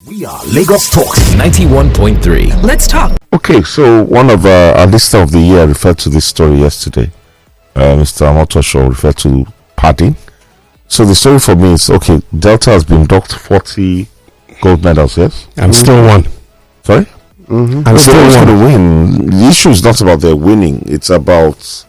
We are Lagos Talks 91.3. Let's talk. Okay, so one of our listener of the year referred to this story yesterday. Mr. Amotosho referred to padding. So the story for me is, okay, Delta has been docked 40 gold medals, yes? I'm still one. Sorry? I'm still They're one. going to win. The issue is not about their winning. It's about,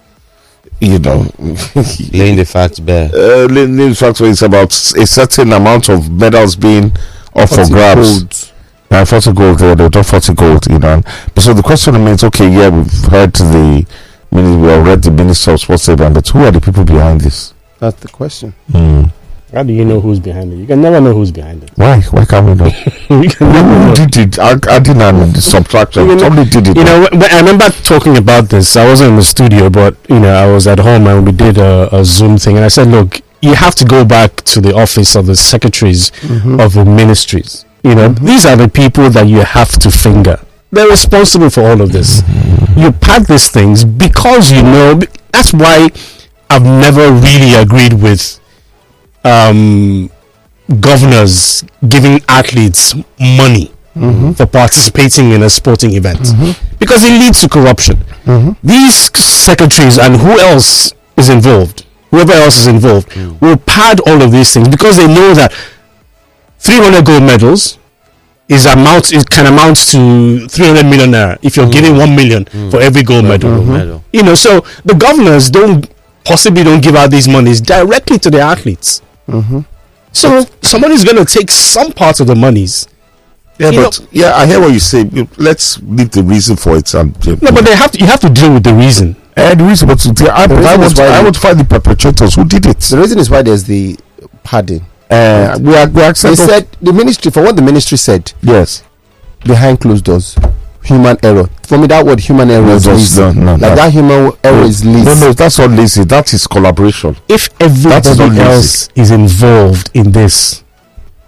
laying the facts bare. laying the facts where it's about a certain amount of medals being up for grabs. 40 gold, they've done 40 gold, But so the question remains, okay, yeah, we've heard we read the Minister of Sports statement, but who are the people behind this? That's the question. How do you know who's behind it? You can never know who's behind it. Why can't we know? Who did it? Adding and subtraction. Somebody did it. When I remember talking about this. I wasn't in the studio, but I was at home and we did a Zoom thing, and I said, look, you have to go back to the office of the secretaries of the ministries. These are the people that you have to finger. They're responsible for all of this. You pad these things because that's why I've never really agreed with governors giving athletes money for participating in a sporting event, because it leads to corruption. These secretaries and whoever else is involved will pad all of these things because they know that 300 gold medals can amount to 300 million naira if you're giving 1 million for every gold medal. So the governors don't give out these monies directly to the athletes. So somebody's going to take some part of the monies. I hear what you say. Let's leave the reason for it. But you have to deal with the reason. I would find the perpetrators who did it. The reason is why there's the padding. We accept. They said the ministry said. Yes. Behind closed doors, human error. For me, that word human error is lazy. That human error is lazy. No, that's not lazy. That is collaboration. If everybody else is involved in this,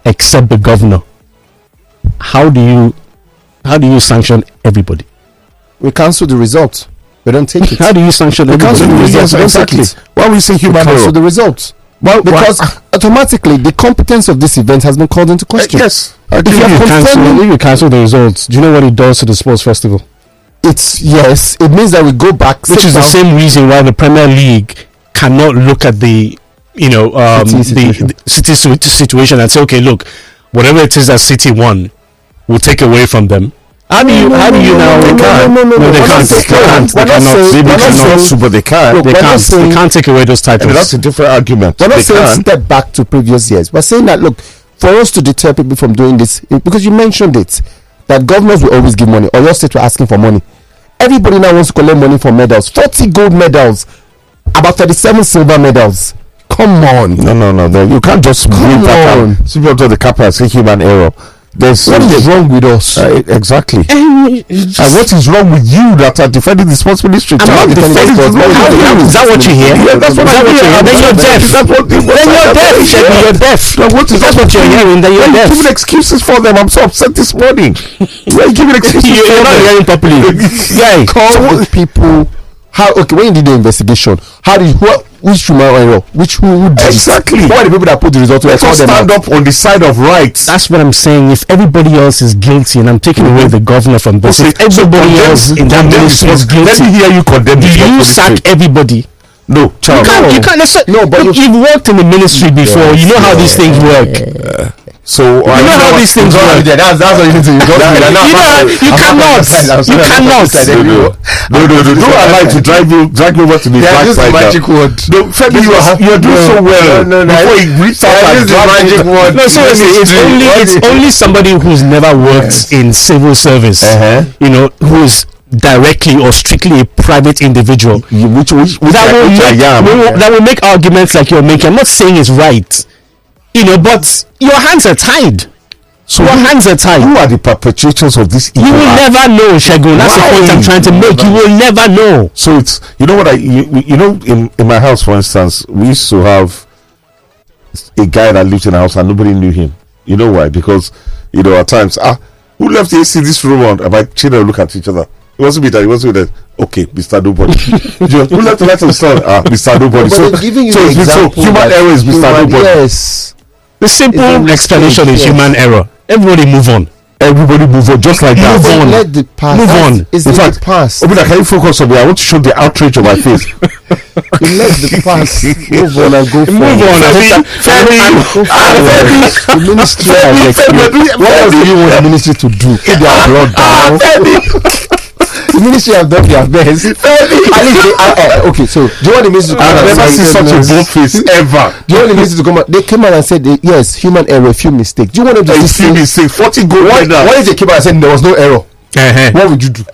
except the governor, how do you sanction everybody? We cancel the result. We don't take it. How do you sanction everybody? Cancel the results. Exactly. Why we say human error? Cancel the results. Well, because automatically the competence of this event has been called into question. Yes. If you cancel the results, do you know what it does to the sports festival? It means that we go back, which is the same reason why the Premier League cannot look at the City situation and say, okay, look, whatever it is that City won, we'll take away from them. How do you now? They can't. They can't take away those titles. I mean, that's a different argument. We're not saying step back to previous years. We're saying that, look, for us to deter people from doing this, because you mentioned it, that governors will always give money, or your state were asking for money. Everybody now wants to collect money for medals. 40 gold medals, about 37 silver medals. Come on. No. You can't just bring that up. People to the capper and say human error. What is wrong with us? Exactly. And what is wrong with you that are defending the sports ministry? Is that what you hear? Yeah, that's what I hear. Then you're deaf. You're deaf. That's what you're hearing. Then you're deaf. Giving excuses for them. I'm so upset this morning. You're giving excuses. You're not hearing properly. Yeah. Call people. When you did the investigation, which human error? Who did exactly? Who are the people that put the result? Let us stand up on the side of rights. That's what I'm saying. If everybody else is guilty, and I'm taking away the governor from this, if everybody else in that ministry is guilty, let me hear you condemn. Do you sack everybody? No, you can't. No, but you've worked in the ministry before. You know how these things work. So you know how these things work. That's what you need to. You cannot. No. Don't allow to drag you over to the black side. Magic word. No, Femi, you're doing so well. No. Before he reached out and magic word. No, seriously, it's only somebody who's never worked in civil service, who is directly or strictly a private individual, that will make arguments like you're making. I'm not saying it's right, but your hands are tied. So your hands are tied. Who are the perpetrators of this evil? You will never know, Shagun. That's the point I'm trying to make. You will never know. So it's in my house, for instance, we used to have a guy that lived in a house and nobody knew him. You know why? Because at times, who left the AC this room on? And my children look at each other. It wasn't me that. It wasn't me that. Okay, Mr. Nobody. Who left the light on the sun? Mr. Nobody. So giving you an example, human error is Mr. Nobody. Yes. The simple explanation is human error. Everybody move on. Everybody move on, just like that. Move on. Let the past. Move on. It's In the fact, past. Obina, can you focus on me? I want to show the outrage on my face. You let the past move on and go Move forward. on. The ministry has explained. What else do you want the ministry to do? Put their blood down. The ministry have done their best. At least they, okay, so do you want the ministry to come out? I've never seen such a bold face ever. Do you want the ministry to come out? They came out and said, yes, human error, a few mistakes. Do you want them to A few mistakes, 40 gold medals. What if they came out and said there was no error? What would you do?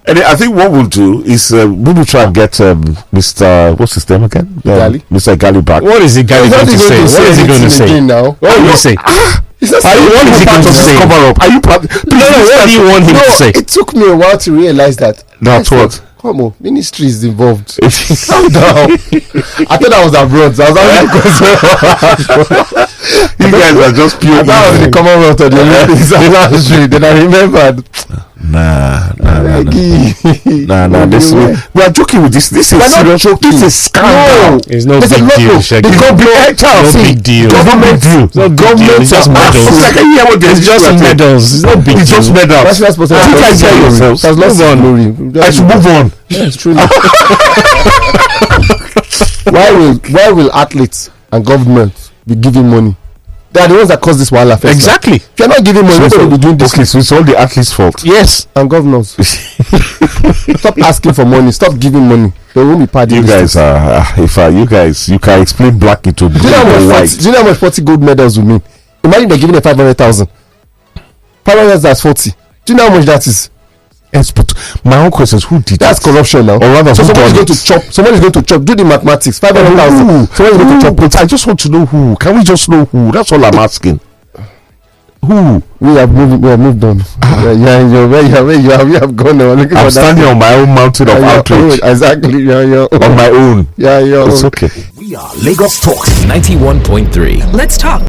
And I think what we'll do is we will try and get Mr. What's his name again? Gali. Mr. Gali back. What is he going to say? What is he going to say? Now? What will he say? What is he going to say? Cover up. Are you part? What do you want him to say? It took me a while to realize that. That's what. Come on, ministry is involved. Calm down. I thought I was abroad. So I was You guys are just pure. I thought I was in the Commonwealth of the Olympics. Then I remembered. Nah. We are joking with this. This is serious. This is scandal. It's no big deal. No big deal. It's just medals. It's just medals. It's no big deal. It's just medals. That's not supposed to You guys hear yourselves. Move on. I should move on. Yes, truly. Why will athletes and government be giving money? They are the ones that cause this wahala. Exactly. If you're not giving money, nobody will be doing this. Okay, so it's all the athletes' fault. Yes. And governors. Stop asking for money. Stop giving money. They won't be partying. You guys are. You can explain black into blue or white. Do you know how much 40 gold medals would mean? Imagine they're giving a 500,000. 500,000 that's 40. Do you know how much that is? Yes, but my own question is, who did that's that? Corruption now. Or rather, so someone is going to chop. Someone is going to chop. Do the mathematics. 500,000. Someone is going to chop. But I just want to know who. Can we just know who? That's all I'm asking. Who? We have moved on. We have gone on. I'm standing on my own mountain of outrage. Exactly. On my own. Yeah. It's okay. We are Lagos Talks 91.3. Let's talk.